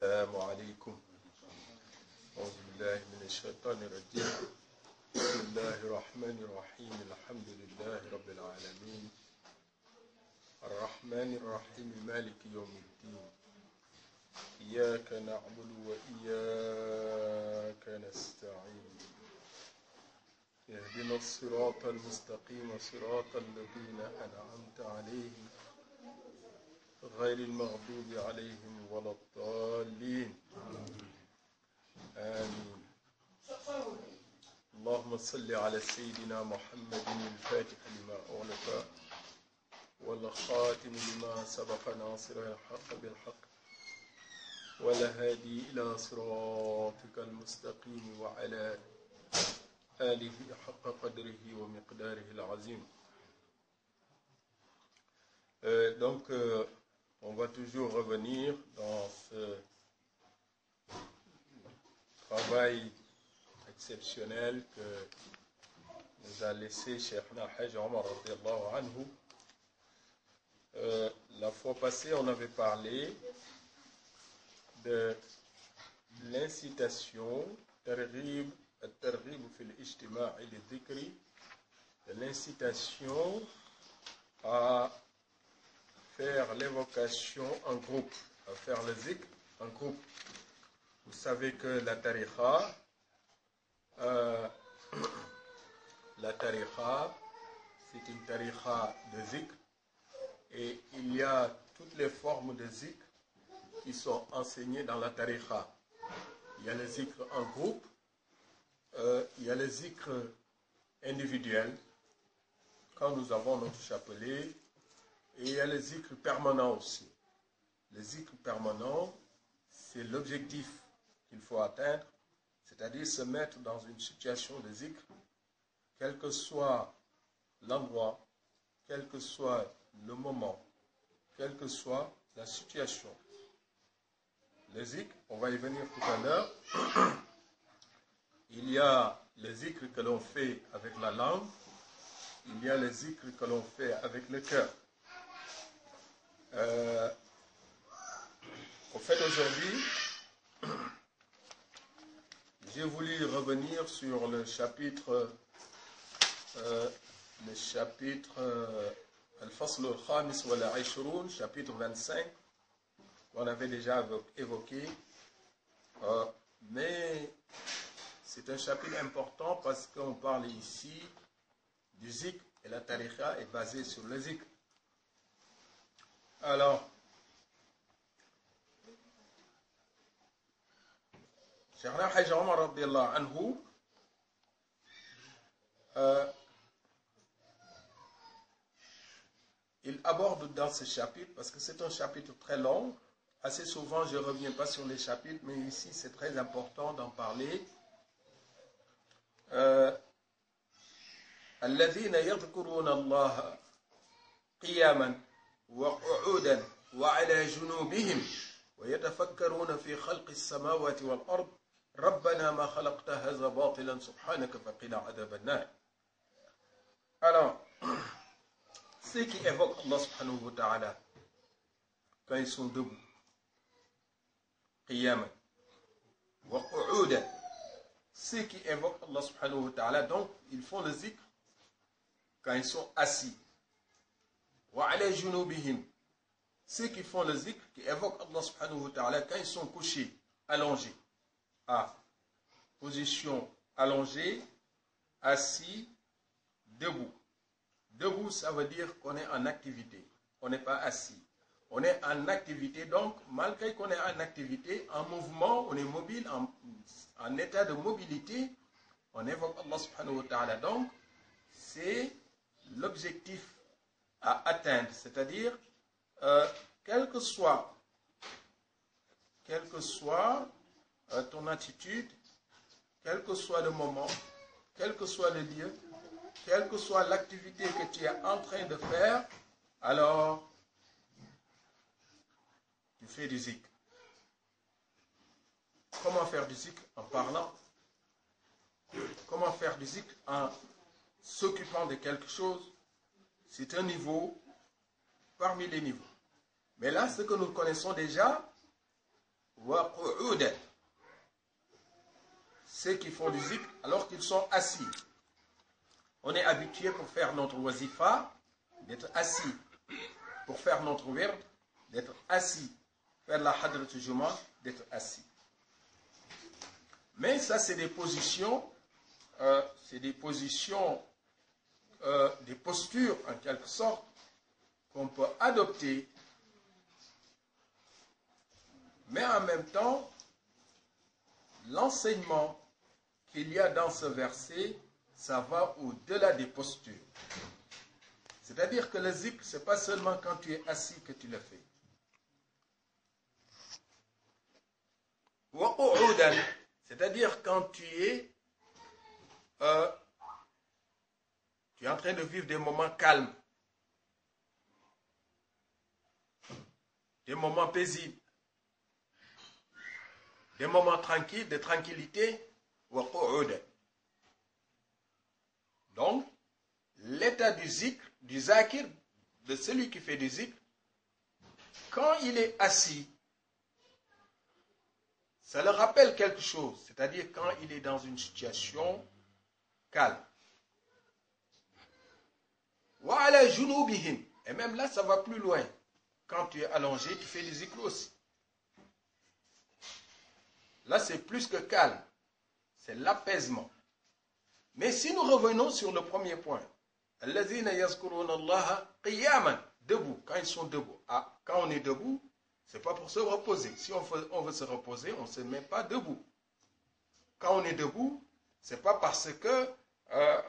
السلام عليكم. أعوذ بالله من الشيطان الرجيم. بسم الله الرحمن الرحيم. الحمد لله رب العالمين الرحمن الرحيم مالك يوم الدين. إياك نعبد وإياك نستعين. اهدنا الصراط المستقيم صراط الذين أنعمت عليهم غير المغضوب عليهم ولا الضالين. آمين. اللهم صل على سيدنا محمد الفاتح لما أغلق والخاتم لما سبق ناصر الحق بالحق والهادي إلى صراطك المستقيم وعلى آله حق قدره ومقداره العظيم. On va toujours revenir dans ce travail exceptionnel que nous a laissé Cheikhna Hajj Omar radiyallahu anhu. La fois passée, on avait parlé de l'incitation, de l'incitation à faire l'évocation en groupe, à faire le zikr en groupe. Vous savez que la tariqa, c'est une tariqa de zikr, et il y a toutes les formes de zikr qui sont enseignées dans la tariqa. Il y a le zikr en groupe, il y a le zikr individuel, quand nous avons notre chapelet, et il y a le zikr permanent aussi. Le zikr permanent, c'est l'objectif qu'il faut atteindre, c'est-à-dire se mettre dans une situation de zikr, quel que soit l'endroit, quel que soit le moment, quelle que soit la situation. Le zikr, on va y venir tout à l'heure. Il y a le zikr que l'on fait avec la langue, il y a le zikr que l'on fait avec le cœur. Au fait, aujourd'hui, j'ai voulu revenir sur le chapitre Al-Fasl al-Khamis wa al-Aishroun, chapitre 25, qu'on avait déjà évoqué. Mais c'est un chapitre important parce qu'on parle ici du zikr, et la tariqa est basée sur le zikr. Alors, Cheikhna Hajj Omar radiyallahu anhu, il aborde dans ce chapitre, parce que c'est un chapitre très long, assez souvent je ne reviens pas sur les chapitres, mais ici c'est très important d'en parler. الذين يذكرون الله قياما وقعودا وعلى جنوبهم ويتفكرون في خلق السماوات والأرض ربنا ما خلقت هذا باطلا سبحانك فقنا عذاب النار. Alors, ceux qui évoquent Allah subhanahu wa ta'ala quand ils sont debout, qiyaman wa qu'udan, ceux qui évoquent Allah subhanahu wa ta'ala, donc ils font le zikr quand ils sont assis. Wa ala junubihim, ceux qui font le zikr, qui évoquent Allah subhanahu wa ta'ala quand ils sont couchés, allongés, à position allongée, assis, debout. Debout, ça veut dire qu'on est en activité, on n'est pas assis. On est en activité, donc malgré qu'on est en activité, en mouvement, on est mobile, en état de mobilité, on évoque Allah subhanahu wa ta'ala. Donc, c'est l'objectif à atteindre, c'est-à-dire quelle que soit ton attitude, quel que soit le moment, quel que soit le lieu, quelle que soit l'activité que tu es en train de faire, alors tu fais du zikr. Comment faire du zikr? En parlant. Comment faire du zikr? En s'occupant de quelque chose. C'est un niveau parmi les niveaux. Mais là, ce que nous connaissons déjà, wa qu'udan. Ceux qui font du zikr alors qu'ils sont assis. On est habitué pour faire notre wazifa d'être assis. Pour faire notre wird d'être assis. Faire la hadrat juma d'être assis. Mais ça c'est des positions, des postures en quelque sorte qu'on peut adopter. Mais en même temps, l'enseignement qu'il y a dans ce verset, ça va au-delà des postures. C'est-à-dire que le zikr, ce n'est pas seulement quand tu es assis que tu le fais. C'est-à-dire quand tu es en train de vivre des moments calmes, des moments paisibles, des moments tranquilles, de tranquillité. Donc, l'état du zikr, du zakir, de celui qui fait du zikr, quand il est assis, ça le rappelle quelque chose, c'est-à-dire quand il est dans une situation calme. Wa ala junubihim. Et même là, ça va plus loin. Quand tu es allongé, tu fais du zikr aussi. Là, c'est plus que calme. C'est l'apaisement. Mais si nous revenons sur le premier point, alladhina yazkuruna Allah qiyaman, debout, quand ils sont debout. Ah, quand on est debout, c'est pas pour se reposer. Si on veut se reposer, on ne se met pas debout. Quand on est debout, c'est pas parce que,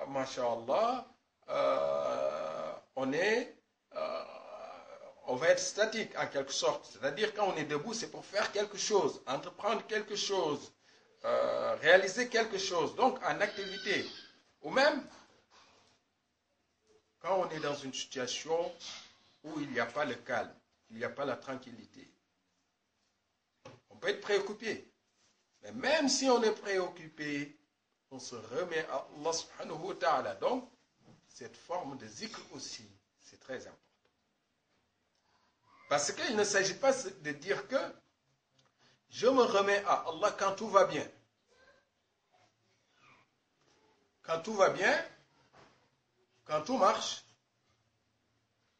masha'Allah, on va être statique en quelque sorte. C'est-à-dire quand on est debout, c'est pour faire quelque chose, entreprendre quelque chose, réaliser quelque chose, donc en activité. Ou même, quand on est dans une situation où il n'y a pas le calme, il n'y a pas la tranquillité. On peut être préoccupé. Mais même si on est préoccupé, on se remet à Allah subhanahu wa ta'ala. Donc, cette forme de zikr aussi, c'est très important. Parce qu'il ne s'agit pas de dire que je me remets à Allah quand tout va bien. Quand tout va bien, quand tout marche,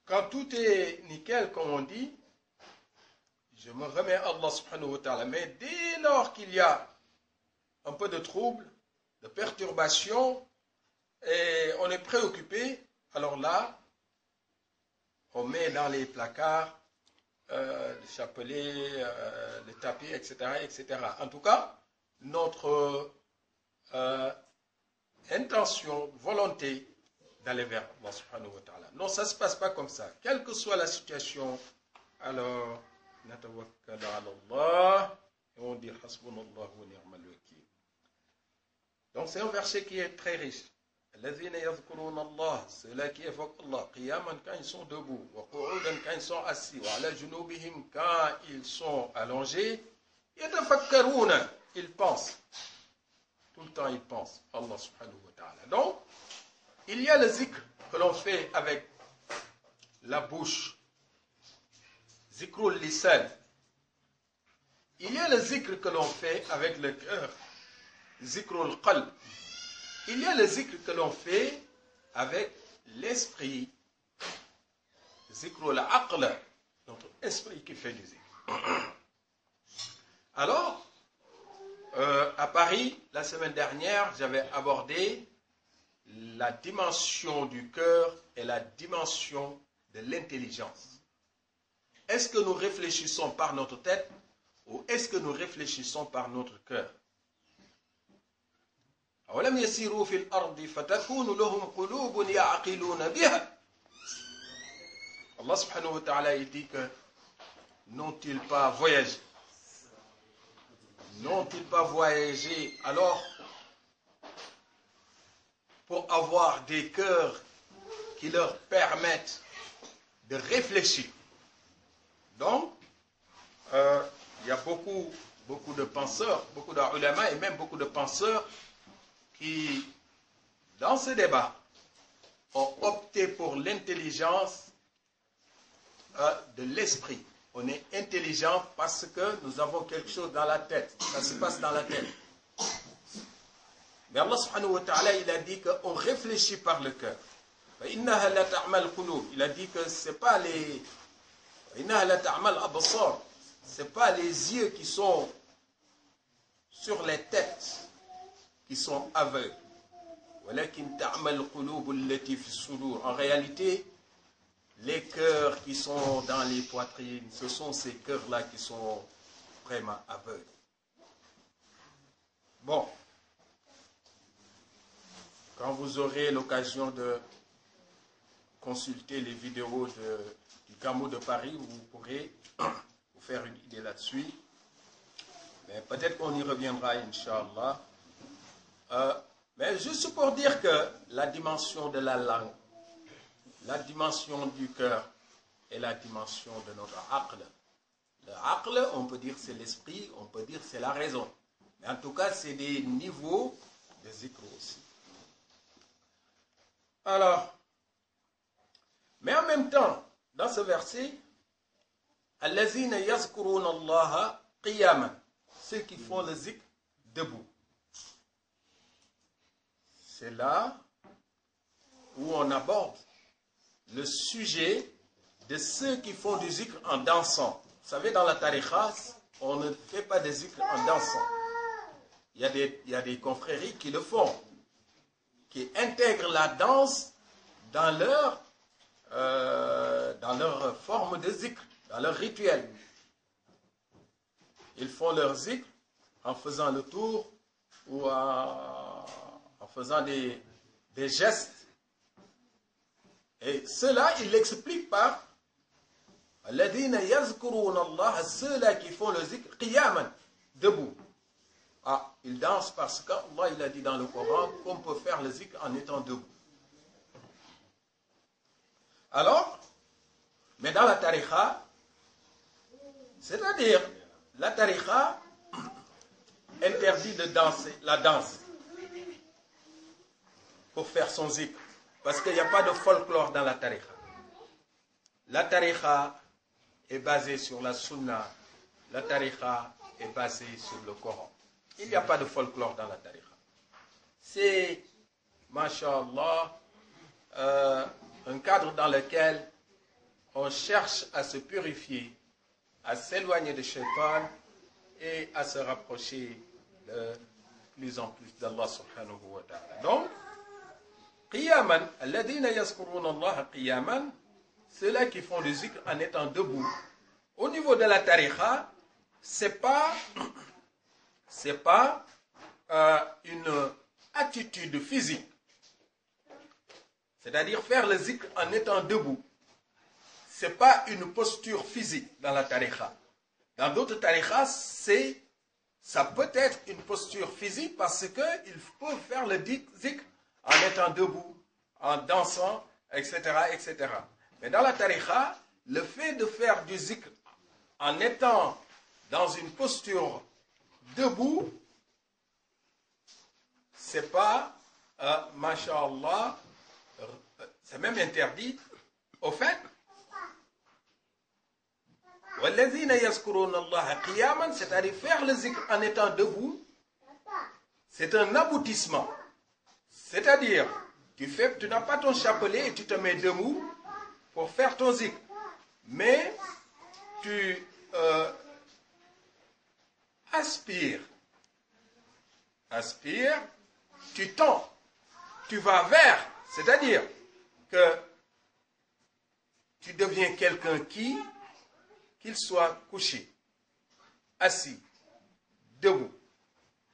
quand tout est nickel, comme on dit, je me remets à Allah subhanahu wa ta'ala. Mais dès lors qu'il y a un peu de trouble, de perturbation, et on est préoccupé, alors là, on met dans les placards le chapelet, le tapis, etc., etc. En tout cas, notre intention, volonté d'aller vers Allah subhanahu wa ta'ala. Non, ça ne se passe pas comme ça. Quelle que soit la situation, alors, natawakkalu ala Allah, et on dit hasbunallahu wa ni'mal wakil. Donc c'est un verset qui est très riche. Alladhina yadhkuruna Allah, ceux-là qui évoquent Allah, qiyaman quand ils sont debout, wa qu'udan quand ils sont assis, wa ala junubihim quand ils sont allongés, yatafakkaruna, ils pensent. Tout le temps ils pensent. Allah subhanahu wa ta'ala. Donc, il y a le zikr que l'on fait avec la bouche. Zikrul lisan. Il y a le zikr que l'on fait avec le cœur. Zikrul qalb. Il y a le zikr que l'on fait avec l'esprit. Zikrul aql. Notre esprit qui fait du zikr. Alors, à Paris, la semaine dernière, j'avais abordé la dimension du cœur et la dimension de l'intelligence. Est-ce que nous réfléchissons par notre tête ou est-ce que nous réfléchissons par notre cœur? أولم يسيروا في الأرض فتكون لهم قلوب يعقلون بها. Allah subhanahu wa ta'ala dit que n'ont-ils pas voyagé? N'ont-ils pas voyagé alors pour avoir des cœurs qui leur permettent de réfléchir? Donc, il y a beaucoup de penseurs, beaucoup d'ulama et même beaucoup de penseurs qui, dans ce débat, ont opté pour l'intelligence de l'esprit. on est intelligent parce que nous avons quelque chose dans la tête. Ça se passe dans la tête. Mais Allah subhanahu wa ta'ala, il a dit qu'on réfléchit par le cœur. Il a dit que ce n'est pas les... C'est pas les yeux qui sont sur les têtes qui sont aveugles. En réalité, les cœurs qui sont dans les poitrines, ce sont ces cœurs-là qui sont vraiment aveugles. Bon. Quand vous aurez l'occasion de consulter les vidéos du Camo de Paris, vous pourrez vous faire une idée là-dessus. Mais peut-être qu'on y reviendra, Inch'Allah. Mais juste pour dire que la dimension de la langue, la dimension du cœur et la dimension de notre aql. Le aql, on peut dire c'est l'esprit, on peut dire c'est la raison. Mais en tout cas, c'est des niveaux de zikr aussi. Alors, mais en même temps, dans ce verset, allazina yazkuruna Allah qiyaman, ceux qui font le zikr debout. C'est là où on aborde le sujet de ceux qui font du zikr en dansant. Vous savez, dans la tariqa, on ne fait pas de zikr en dansant. Il y a des confréries qui le font, qui intègrent la danse dans leur forme de zikr, dans leur rituel. Ils font leur zikr en faisant le tour ou en faisant des gestes. Et cela, il l'explique par alladhina yazkuruna Allah, ceux-là qui font le zikr qiyaman, debout. Ah, ils dansent parce qu'Allah, il a dit dans le Coran qu'on peut faire le zikr en étant debout. Alors, mais dans la tariqa, c'est-à-dire, la tariqa interdit de danser, la danse, pour faire son zikr. Parce qu'il n'y a pas de folklore dans la tariqa. La tariqa est basée sur la sunna. La tariqa est basée sur le Coran. Il n'y a pas de folklore dans la tariqa. C'est, masha'Allah, un cadre dans lequel on cherche à se purifier, à s'éloigner de shaitan et à se rapprocher de plus en plus d'Allah subhanahu wa ta'ala. Donc, qiyaman, alladhina yazkuruna Allah qiyaman, ceux-là qui font du zikr en étant debout. Au niveau de la tariqa, c'est pas une attitude physique. C'est-à-dire faire le zikr en étant debout. C'est pas une posture physique dans la tariqa. Dans d'autres tariqas, ça peut être une posture physique parce qu'il faut faire le zikr en étant debout, en dansant, etc., etc. Mais dans la tariqa, le fait de faire du zikr en étant dans une posture debout, c'est pas, masha'Allah, c'est même interdit. Au fait, c'est-à-dire faire le zikr en étant debout, c'est un aboutissement. C'est-à-dire, tu n'as pas ton chapelet et tu te mets debout pour faire ton zikr. Mais tu aspires, tu tends, tu vas vers, c'est-à-dire que tu deviens quelqu'un qu'il soit couché, assis, debout,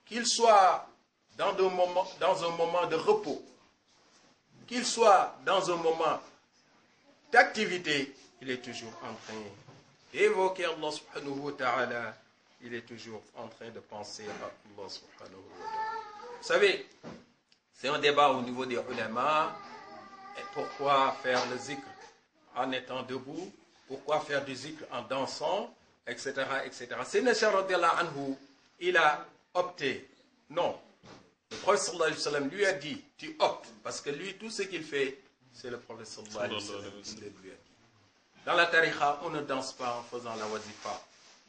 qu'il soit dans un moment de repos, qu'il soit dans un moment d'activité, il est toujours en train d'évoquer Allah subhanahu wa ta'ala, il est toujours en train de penser à Allah subhanahu wa ta'ala. Vous savez, c'est un débat au niveau des ulama. Et pourquoi faire le zikr en étant debout? Pourquoi faire du zikr en dansant? Etc. etc. Sayyidina Cheikh radiyallahu anhu, il a opté. Non. Le prophète sallallahu alayhi wa sallam lui a dit, tu optes. Parce que lui, tout ce qu'il fait, c'est le prophète sallallahu alayhi wa sallam qui le lui a dit. Dans la tariqa, on ne danse pas en faisant la wazifa.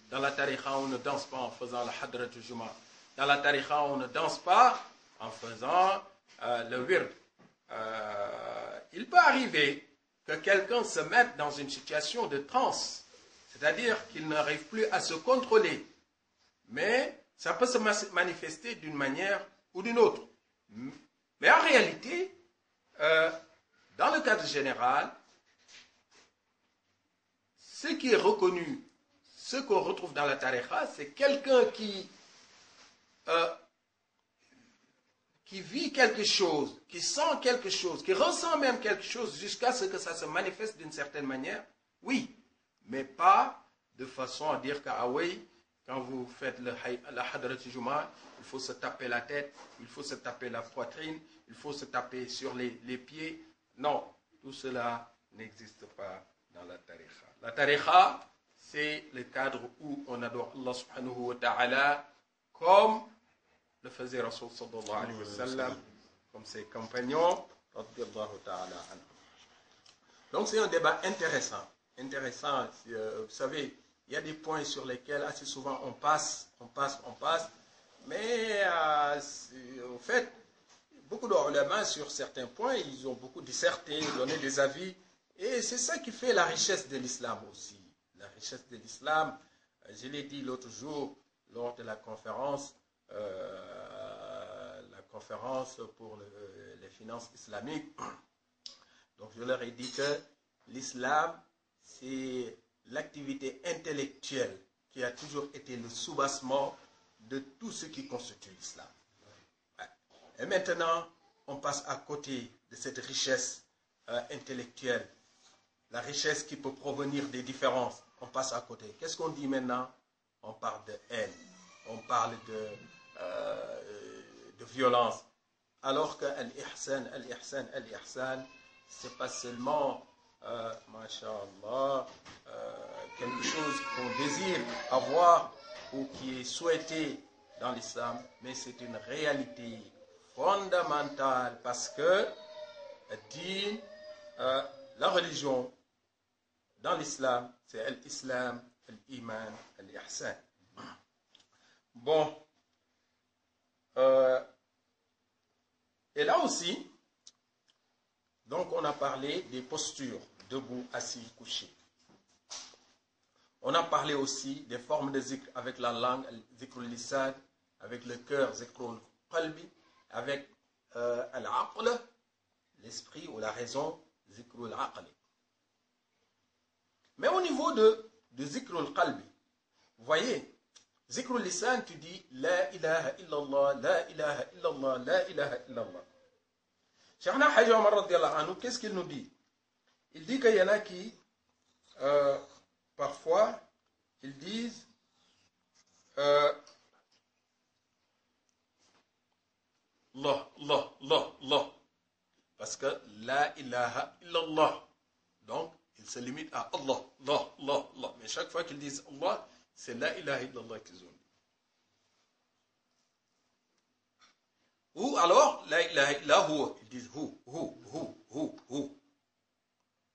Dans la tariqa, on ne danse pas en faisant la hadrat juma. Dans la tariqa, on ne danse pas en faisant le wird. Il peut arriver que quelqu'un se mette dans une situation de transe, c'est-à-dire qu'il n'arrive plus à se contrôler. Mais ça peut se manifester d'une manière ou d'une autre. Mais en réalité, dans le cadre général, ce qui est reconnu, ce qu'on retrouve dans la tariqa, c'est quelqu'un qui vit quelque chose, qui sent quelque chose, qui ressent même quelque chose jusqu'à ce que ça se manifeste d'une certaine manière, oui, mais pas de façon à dire que, ah oui, quand vous faites la hadrat juma, il faut se taper la tête, il faut se taper la poitrine, il faut se taper sur les pieds. Non, tout cela n'existe pas dans la tariqa. La tariqa, c'est le cadre où on adore Allah subhanahu wa ta'ala comme le faisait Rasul sallallahu alayhi wa sallam, comme ses compagnons, radiyallahu ta'ala anhu. Donc c'est un débat intéressant. Intéressant, vous savez, il y a des points sur lesquels assez souvent on passe, mais en fait, beaucoup d'ulama sur certains points, ils ont beaucoup disserté, donné des avis, et c'est ça qui fait la richesse de l'islam aussi. La richesse de l'islam, je l'ai dit l'autre jour lors de la conférence pour les finances islamiques. Donc je leur ai dit que l'islam, c'est l'activité intellectuelle qui a toujours été le soubassement de tout ce qui constitue l'islam. Et maintenant, on passe à côté de cette richesse intellectuelle, la richesse qui peut provenir des différences. On passe à côté. Qu'est-ce qu'on dit maintenant? On parle de haine, on parle de violence. Alors que al-ihsan, c'est pas seulement masha'Allah, quelque chose qu'on désire avoir ou qui est souhaité dans l'islam, mais c'est une réalité fondamentale parce que la religion dans l'islam, c'est al-islam, al-iman, al-ihsan. Bon, et là aussi, donc on a parlé des postures, debout, assis, couché. On a parlé aussi des formes de zikr avec la langue, zikrul lisan, avec le cœur, zikrul qalbi, avec al-aql, l'esprit ou la raison, zikrul aqli. Mais au niveau de zikrul qalbi, vous voyez, zikrul lisan, tu dis la ilaha illallah, la ilaha illallah, la ilaha illallah. Cheikhna Hadji Omar radiyallahu anhu, qu'est-ce qu'il nous dit? Il dit qu'il y en a qui, parfois, ils disent Allah, Allah, Allah, Allah. Parce que la ilaha illallah. Donc, ils se limitent à Allah, Allah, Allah, Allah. Mais chaque fois qu'ils disent Allah, c'est la ilaha illallah qu'ils ont dit. Ou alors, la ilaha illallah, ils disent hu.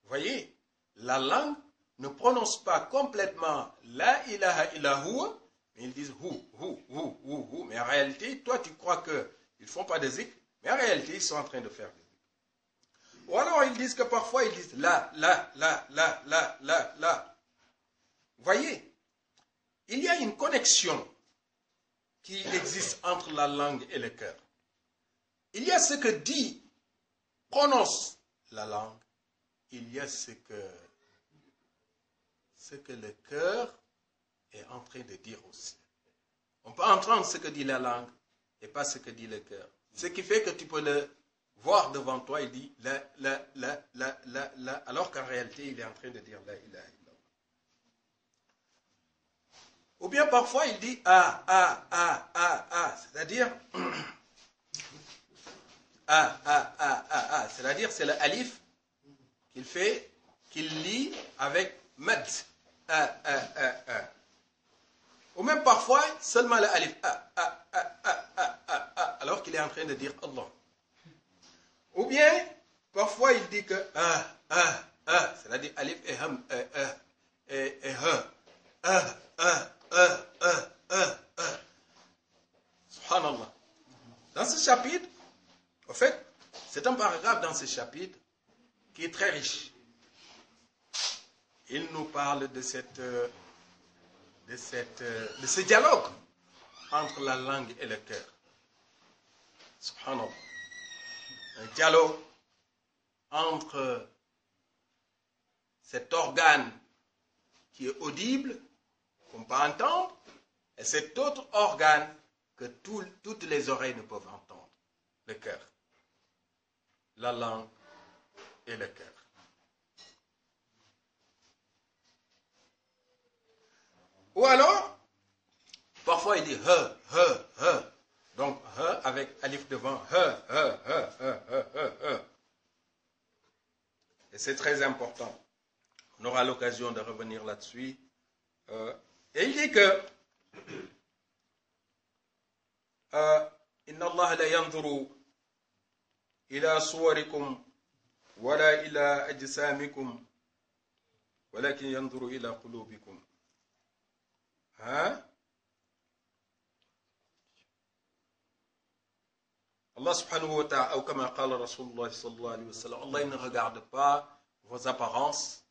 Vous voyez, la langue ne prononce pas complètement la ilaha illallah, mais ils disent hu. Mais en réalité, toi tu crois qu'ils ne font pas de zikr, mais en réalité, ils sont en train de faire des zikr. Ou alors ils disent que parfois ils disent la. Vous voyez, il y a une connexion qui existe entre la langue et le cœur. Il y a ce que dit, prononce la langue. Il y a ce que le cœur est en train de dire aussi. On peut entendre ce que dit la langue et pas ce que dit le cœur. Ce qui fait que tu peux le voir devant toi, il dit la, alors qu'en réalité, il est en train de dire la ilaha illallah. Ou bien parfois, il dit c'est-à-dire c'est-à-dire c'est le alif qu'il lit avec mad. Ou même parfois, seulement le alif alors qu'il est en train de dire Allah. Ou bien, parfois il dit que c'est-à-dire alif et ham, et subhanallah. Dans ce chapitre, en fait, c'est un paragraphe dans ce chapitre qui est très riche. Il nous parle de ce dialogue entre la langue et le cœur. Subhanallah. Un dialogue entre cet organe qui est audible, qu'on peut entendre, et cet autre organe que toutes les oreilles ne peuvent entendre, le cœur, la langue et le cœur. Ou alors, parfois il dit he. Donc he avec alif devant, he. Et c'est très important. On aura l'occasion de revenir là-dessus. Et il dit que Inna Allah la yanzuru ila suwarikum wala ila ajsamikum walakin yanzuru ila qulubikum. Allah subhanahu wa ta'ala, ou comme a dit Rasulullah sallallahu alayhi wa sallam, Allah ne regarde pas vos apparences,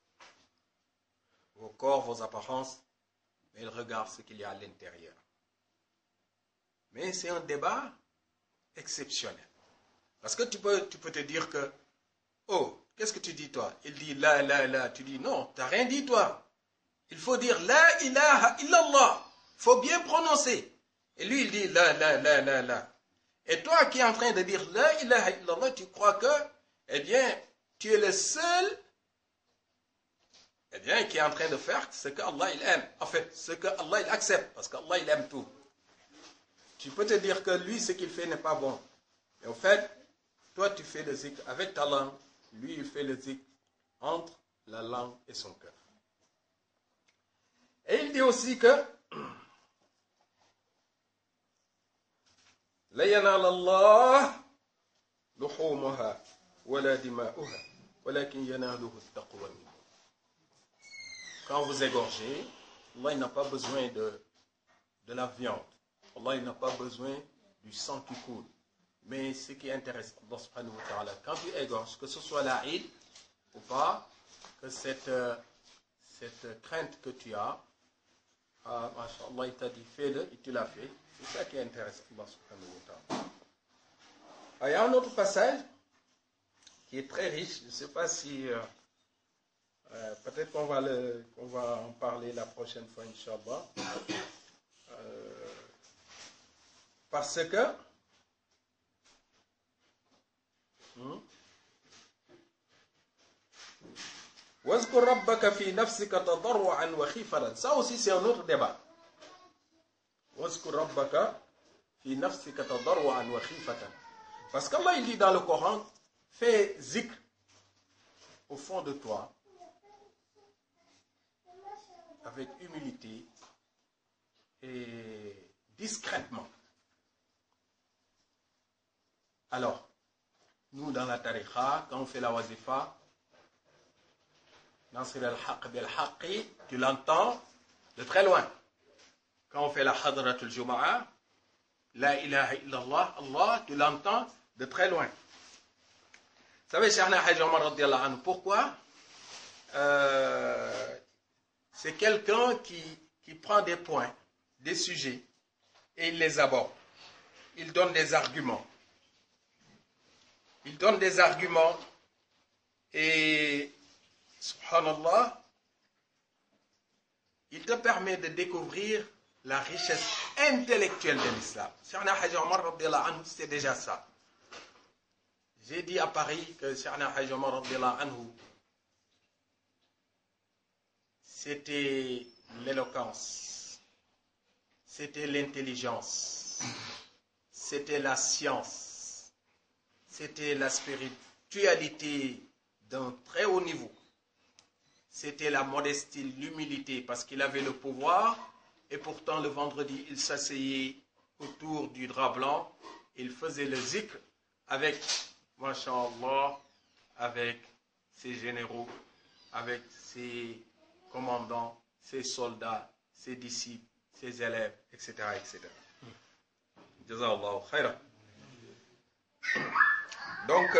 vos corps, vos apparences, mais il regarde ce qu'il y a à l'intérieur. Mais c'est un débat exceptionnel. Parce que tu peux te dire que, oh, qu'est-ce que tu dis toi? Il dit la, tu dis non, tu n'as rien dit toi. Il faut dire la ilaha illallah. Il faut bien prononcer. Et lui, il dit la. Et toi qui es en train de dire la ilaha illallah, tu crois que, eh bien, tu es le seul, eh bien, qui est en train de faire ce que Allah il aime. En fait, ce que Allah il accepte, parce qu'Allah il aime tout. Tu peux te dire que lui, ce qu'il fait n'est pas bon. Mais en fait, toi tu fais le zikr avec ta langue, lui il fait le zikr entre la langue et son cœur. Et il dit aussi que La yanal Allah luhumuha wala dima'uha walakin yanaluhu at-taqwa minkum. Quand vous égorgez, Allah n'a pas besoin de la viande. Allah n'a pas besoin du sang qui coule. Mais ce qui intéresse Allah subhanahu wa ta'ala, quand tu égorges, que ce soit la Eid ou pas, que cette crainte que tu as, Masha'Allah, il t'a dit fais-le et tu l'as fait. C'est ça qui intéresse Allah subhanahu wa ta'ala. Il y a un autre passage qui est très riche. Je ne sais pas si peut-être qu'on va en parler la prochaine fois, Inch'Allah. Parce que وَاذْكُرْ رَبَّكَ فِي نَفْسِكَ تَضَرُّعًا وَخِيفَةً. Ça aussi c'est un autre débat. وَاذْكُرْ رَبَّكَ فِي نَفْسِكَ تَضَرُّعًا وَخِيفَةً. Parce qu'Allah il dit dans le Coran, fais zikr au fond de toi, avec humilité et discrètement. Alors, nous dans la tariqa, quand on fait la wazifa, Nasir al-Haqq bil-Haqqi, tu l'entends de très loin. Quand on fait la Hadratul Juma'a, La ilaha illallah, Allah, tu l'entends de très loin. Vous savez, Cheikhna Hajj Omar radiyallahu anhu, pourquoi c'est quelqu'un qui prend des points, des sujets, et il les aborde. Il donne des arguments. Il donne des arguments et, subhanallah, il te permet de découvrir la richesse intellectuelle de l'islam. Cheikhna Hajj Omar radiyallahu anhu, c'est déjà ça. J'ai dit à Paris que Cheikhna Hajj Omar radiyallahu anhu, c'était l'éloquence, c'était l'intelligence, c'était la science, c'était la spiritualité d'un très haut niveau. C'était la modestie, l'humilité, parce qu'il avait le pouvoir, et pourtant le vendredi, il s'asseyait autour du drap blanc, il faisait le zikr avec, masha'Allah, avec ses généraux avec ses commandants, ses soldats, ses disciples, ses élèves, etc. etc. Jazakallahu khairan. Donc,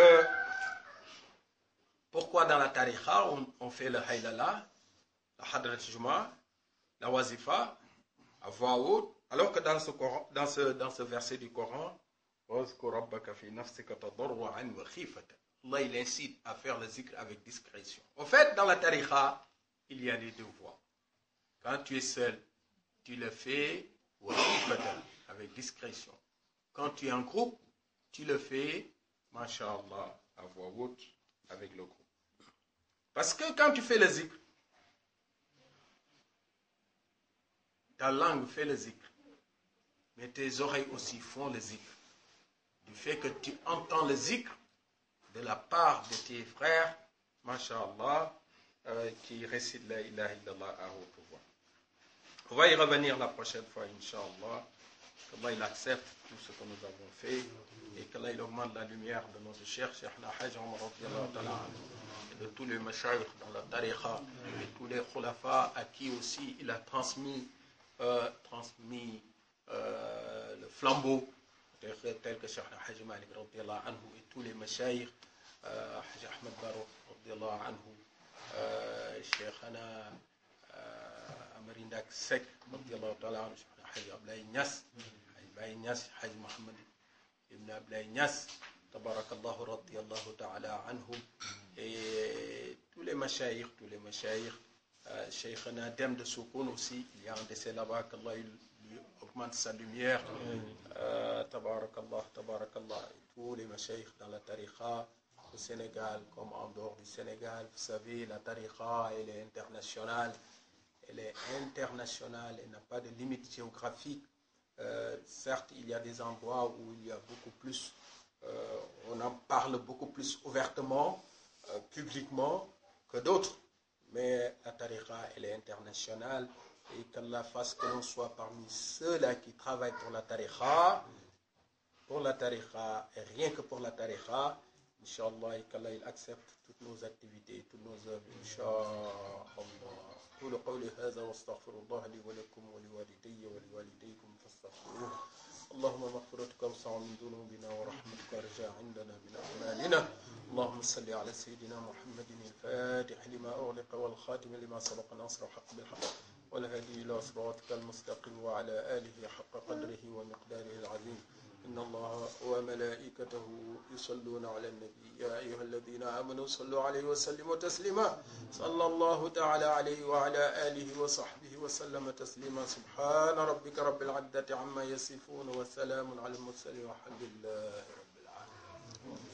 pourquoi dans la tariqa on fait le haylala, la hadrat juma, la wazifa, à voix haute, alors que dans ce verset du Coran, Allah il incite à faire le zikr avec discrétion. En fait, dans la tariqa, il y a les deux voies. Quand tu es seul, tu le fais avec discrétion. Quand tu es en groupe, tu le fais, masha'Allah, à voix haute, avec le groupe. Parce que quand tu fais le zikr, ta langue fait le zikr, mais tes oreilles aussi font le zikr. Du fait que tu entends le zikr de la part de tes frères, masha'Allah, qui récitent la ilaha illallah à haute voix. On va y revenir la prochaine fois, Inch'Allah. Qu'Allah il accepte tout ce que nous avons fait et qu'Allah il augmente la lumière de notre cher Cheikh Hajj Omar et de tous les mashayikh dans la tariqa et tous les khulafa à qui aussi il a transmis le flambeau tel que Cheikh Hajj Malik et tous les mashayikh Hajj Ahmed Baro anhu, Cheikhana Amarindak Sek Hajj Ablaye Niass, Baye Niass, Hajj Mohamed Ibn Ablaye Niass, Tabarakallahu radiyallahu ta'ala anhum, et tous les mashayikh, Cheikhana Dem de Soukoun aussi, il y a un décès là-bas, qu'Allah lui augmente sa lumière, Tabarakallah, et tous les mashayikh dans la tariqa, au Sénégal comme en dehors du Sénégal. Vous savez, la tariqa, elle est internationale. Elle n'a pas de limite géographique. Certes, il y a des endroits où il y a beaucoup plus, on en parle beaucoup plus ouvertement, publiquement, que d'autres. Mais la tariqa, elle est internationale. Et qu'Allah fasse que l'on soit parmi ceux-là qui travaillent pour la tariqa, et rien que pour la tariqa. Inch'Allah, et qu'Allah il accepte toutes nos activités, toutes nos œuvres. Inch'Allah. أقول قولي هذا واستغفر الله لي ولكم ولوالدي ولوالديكم فاستغفروه. اللهم مغفرتك أوسع من ذنوبنا ورحمتك أرجى عندنا من أعمالنا. اللهم صل على سيدنا محمد الفاتح لما أغلق والخاتم لما سبق ناصر الحق بالحق والهادي إلى صراطك المستقيم وعلى آله حق قدره ومقداره العظيم. إن الله وملائكته يصلون على النبي يا أيها الذين آمنوا صلوا عليه وسلموا تسليما. صلى الله تعالى عليه وعلى آله وصحبه وسلم تسليما. سبحان ربك رب العزة عما يصفون وسلام على المرسلين والحمد لله رب العالمين.